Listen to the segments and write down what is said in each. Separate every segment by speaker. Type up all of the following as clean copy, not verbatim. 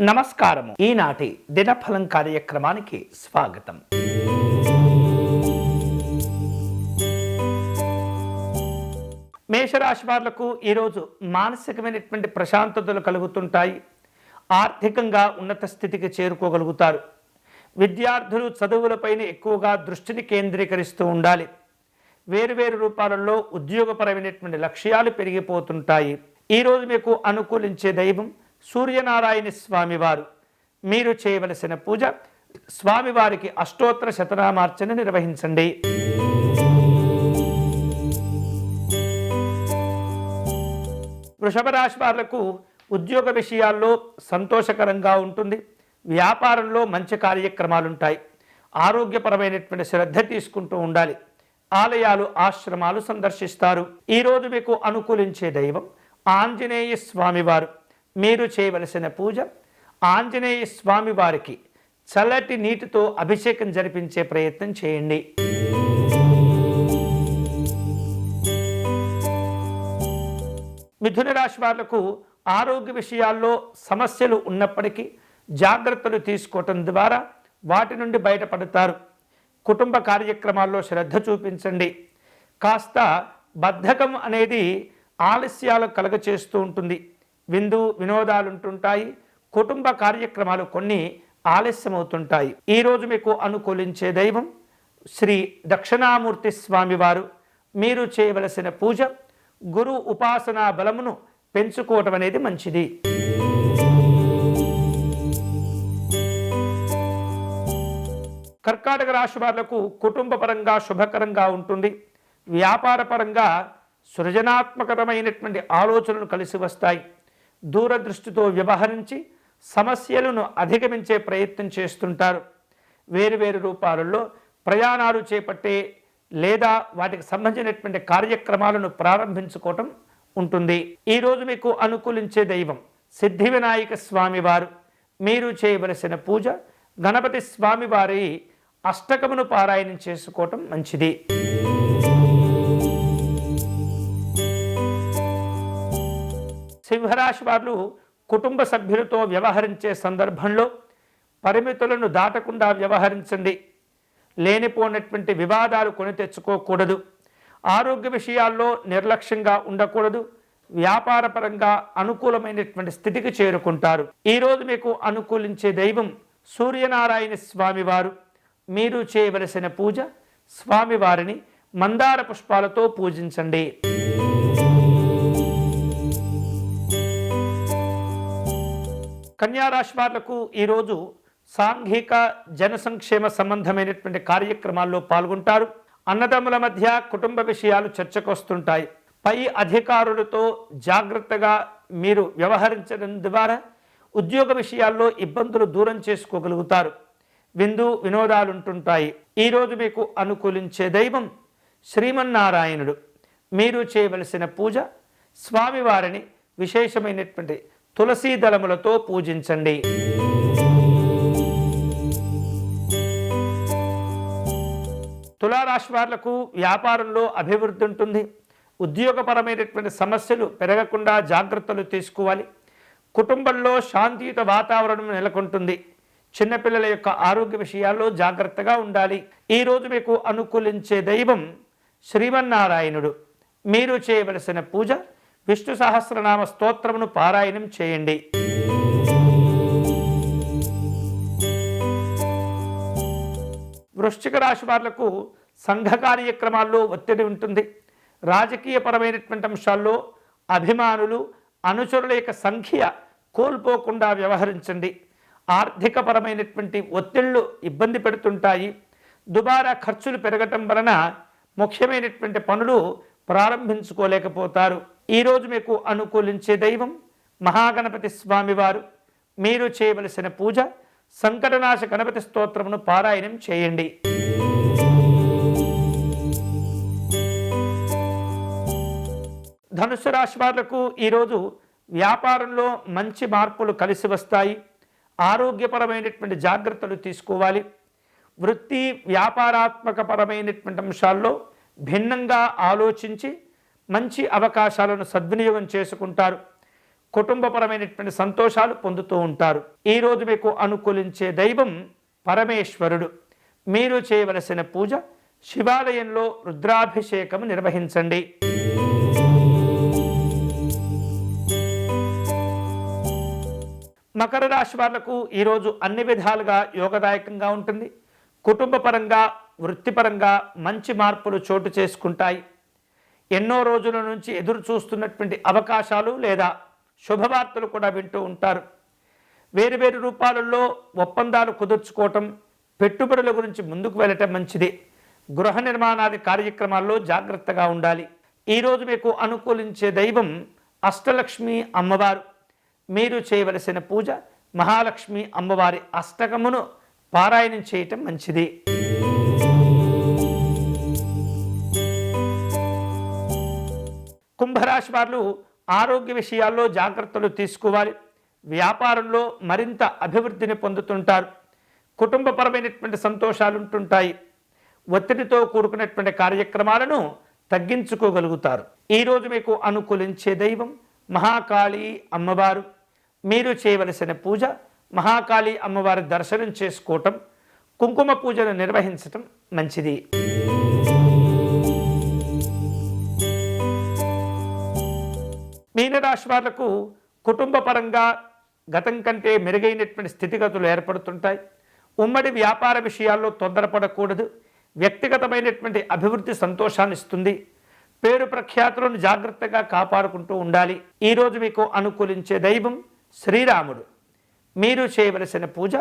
Speaker 1: నమస్కారము. ఈనాటి దినఫలం కార్యక్రమానికి స్వాగతం. మేషరాశి వాళ్లకు ఈరోజు మానసికమైనటువంటి ప్రశాంతతలు కలుగుతుంటాయి. ఆర్థికంగా ఉన్నత స్థితికి చేరుకోగలుగుతారు. విద్యార్థులు చదువులపైన ఎక్కువగా దృష్టిని కేంద్రీకరిస్తూ ఉండాలి. వేరువేరు రూపాలలో ఉద్యోగపరమైనటువంటి లక్ష్యాలు పెరిగిపోతుంటాయి. ఈరోజు మీకు అనుకూలించే దైవం సూర్యనారాయణ స్వామివారు. మీరు చేయవలసిన పూజ స్వామివారికి అష్టోత్తర శతనామార్చన నిర్వహించండి. వృషభ రాశి వాళ్లకు ఉద్యోగ విషయాల్లో సంతోషకరంగా ఉంటుంది. వ్యాపారంలో మంచి కార్యక్రమాలుంటాయి. ఆరోగ్యపరమైనటువంటి శ్రద్ధ తీసుకుంటూ ఉండాలి. ఆలయాలు, ఆశ్రమాలు సందర్శిస్తారు. ఈరోజు మీకు అనుకూలించే దైవం ఆంజనేయ స్వామివారు. మీరు చేయవలసిన పూజ ఆంజనేయ స్వామి వారికి చల్లటి నీటితో అభిషేకం జరిపించే ప్రయత్నం చేయండి. మిథున రాశి వాళ్లకు ఆరోగ్య విషయాల్లో సమస్యలు ఉన్నప్పటికీ జాగ్రత్తలు తీసుకోవటం ద్వారా వాటి నుండి బయటపడతారు. కుటుంబ కార్యక్రమాల్లో శ్రద్ధ చూపించండి. కాస్త బద్ధకం అనేది ఆలస్యాలు కలగచేస్తూ ఉంటుంది. వినోదాలు ఉంటుంటాయి. కుటుంబ కార్యక్రమాలు కొన్ని ఆలస్యమవుతుంటాయి. ఈరోజు మీకు అనుకూలించే దైవం శ్రీ దక్షిణామూర్తి స్వామివారు. మీరు చేయవలసిన పూజ గురు ఉపాసనా బలమును పెంచుకోవటం అనేది మంచిది. కర్కాటక రాశి వాళ్లకు కుటుంబ పరంగా శుభకరంగా ఉంటుంది. వ్యాపార పరంగా సృజనాత్మకమైనటువంటి ఆలోచనలు కలిసి వస్తాయి. దూరదృష్టితో వ్యవహరించి సమస్యలను అధిగమించే ప్రయత్నం చేస్తుంటారు. వేరువేరు రూపాలలో ప్రయాణాలు చేపట్టే లేదా వాటికి సంబంధించినటువంటి కార్యక్రమాలను ప్రారంభించుకోవటం ఉంటుంది. ఈరోజు మీకు అనుకూలించే దైవం సిద్ధి వినాయక స్వామివారు. మీరు చేయవలసిన పూజ గణపతి స్వామివారి అష్టకమును పారాయణం చేసుకోవటం మంచిది. సింహరాశి వారు కుటుంబ సభ్యులతో వ్యవహరించే సందర్భంలో పరిమితులను దాటకుండా వ్యవహరించండి. లేనిపోయినటువంటి వివాదాలు కొని తెచ్చుకోకూడదు. ఆరోగ్య విషయాల్లో నిర్లక్ష్యంగా ఉండకూడదు. వ్యాపారపరంగా అనుకూలమైనటువంటి స్థితికి చేరుకుంటారు. ఈరోజు మీకు అనుకూలించే దైవం సూర్యనారాయణ స్వామివారు. మీరు చేయవలసిన పూజ స్వామివారిని మందార పుష్పాలతో పూజించండి. కన్యారాశి వాళ్లకు ఈరోజు సాంఘిక జన సంక్షేమ సంబంధమైనటువంటి కార్యక్రమాల్లో పాల్గొంటారు. అన్నదమ్ముల మధ్య కుటుంబ విషయాలు చర్చకు వస్తుంటాయి. పై అధికారులతో జాగ్రత్తగా మీరు వ్యవహరించడం ద్వారా ఉద్యోగ విషయాల్లో ఇబ్బందులు దూరం చేసుకోగలుగుతారు. వినోదాలు ఉంటుంటాయి. ఈరోజు మీకు అనుకూలించే దైవం శ్రీమన్నారాయణుడు. మీరు చేయవలసిన పూజ స్వామివారిని విశేషమైనటువంటి తులసీ దళములతో పూజించండి. తులారాశి వాళ్లకు వ్యాపారంలో అభివృద్ధి ఉంటుంది. ఉద్యోగపరమైనటువంటి సమస్యలు పెరగకుండా జాగ్రత్తలు తీసుకోవాలి. కుటుంబంలో శాంతియుత వాతావరణం నెలకొంటుంది. చిన్నపిల్లల యొక్క ఆరోగ్య విషయాల్లో జాగ్రత్తగా ఉండాలి. ఈరోజు మీకు అనుకూలించే దైవం శ్రీమన్నారాయణుడు. మీరు చేయవలసిన పూజ విష్ణు సహస్రనామ స్తోత్రమును పారాయణం చేయండి. వృశ్చిక రాశి వాళ్లకు సంఘ కార్యక్రమాల్లో ఒత్తిడి ఉంటుంది. రాజకీయపరమైనటువంటి అంశాల్లో అభిమానులు, అనుచరుల యొక్క సంఖ్య కోల్పోకుండా వ్యవహరించండి. ఆర్థికపరమైనటువంటి ఒత్తిళ్లు ఇబ్బంది పెడుతుంటాయి. దుబారా ఖర్చులు పెరగటం వలన ముఖ్యమైనటువంటి పనులు ప్రారంభించుకోలేకపోతారు. ఈరోజు మీకు అనుకూలించే దైవం మహాగణపతి స్వామివారు. మీరు చేయవలసిన పూజ సంకటనాశ గణపతి స్తోత్రమును పారాయణం చేయండి. ధనుస్సు రాశి వాళ్లకు ఈరోజు వ్యాపారంలో మంచి మార్పులు కలిసి వస్తాయి. ఆరోగ్యపరమైనటువంటి జాగ్రత్తలు తీసుకోవాలి. వృత్తి వ్యాపారాత్మక పరమైనటువంటి అంశాల్లో భిన్నంగా ఆలోచించి మంచి అవకాశాలను సద్వినియోగం చేసుకుంటారు. కుటుంబపరమైనటువంటి సంతోషాలు పొందుతూ ఉంటారు. ఈరోజు మీకు అనుకూలించే దైవం పరమేశ్వరుడు. మీరు చేయవలసిన పూజ శివాలయంలో రుద్రాభిషేకం నిర్వహించండి. మకర రాశి వాళ్లకు ఈరోజు అన్ని విధాలుగా యోగదాయకంగా ఉంటుంది. కుటుంబపరంగా వృత్తిపరంగా మంచి మార్పులు చోటు చేసుకుంటాయి. ఎన్నో రోజుల నుంచి ఎదురు చూస్తున్నటువంటి అవకాశాలు లేదా శుభవార్తలు కూడా వింటూ ఉంటారు. వేరు రూపాలలో ఒప్పందాలు కుదుర్చుకోవటం, పెట్టుబడుల గురించి ముందుకు వెళ్ళటం మంచిది. గృహ నిర్మాణాది కార్యక్రమాల్లో జాగ్రత్తగా ఉండాలి. ఈరోజు మీకు అనుకూలించే దైవం అష్టలక్ష్మి అమ్మవారు. మీరు చేయవలసిన పూజ మహాలక్ష్మి అమ్మవారి అష్టకమును పారాయణం చేయటం మంచిది. కుంభరాశి వారు ఆరోగ్య విషయాల్లో జాగ్రత్తలు తీసుకోవాలి. వ్యాపారంలో మరింత అభివృద్ధిని పొందుతుంటారు. కుటుంబపరమైనటువంటి సంతోషాలు ఉంటుంటాయి. ఒత్తిడితో కూడుకున్నటువంటి కార్యక్రమాలను తగ్గించుకోగలుగుతారు. ఈరోజు మీకు అనుకూలించే దైవం మహాకాళి అమ్మవారు. మీరు చేయవలసిన పూజ మహాకాళి అమ్మవారి దర్శనం చేసుకోవటం, కుంకుమ పూజను నిర్వహించటం మంచిది. మీనరాశి వాళ్లకు కుటుంబపరంగా గతం కంటే మెరుగైనటువంటి స్థితిగతులు ఏర్పడుతుంటాయి. ఉమ్మడి వ్యాపార విషయాల్లో తొందరపడకూడదు. వ్యక్తిగతమైనటువంటి అభివృద్ధి సంతోషాన్ని ఇస్తుంది. పేరు ప్రఖ్యాతులను జాగ్రత్తగా కాపాడుకుంటూ ఉండాలి. ఈరోజు మీకు అనుకూలించే దైవం శ్రీరాముడు. మీరు చేయవలసిన పూజ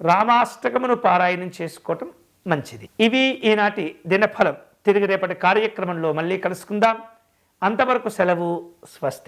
Speaker 1: రామాష్టకమును పారాయణం చేసుకోవటం మంచిది. ఇవి ఈనాటి దినఫలం. తిరిగి రేపటి కార్యక్రమంలో మళ్ళీ కలుసుకుందాం. అంతవరకు సెలవు. స్వస్తి.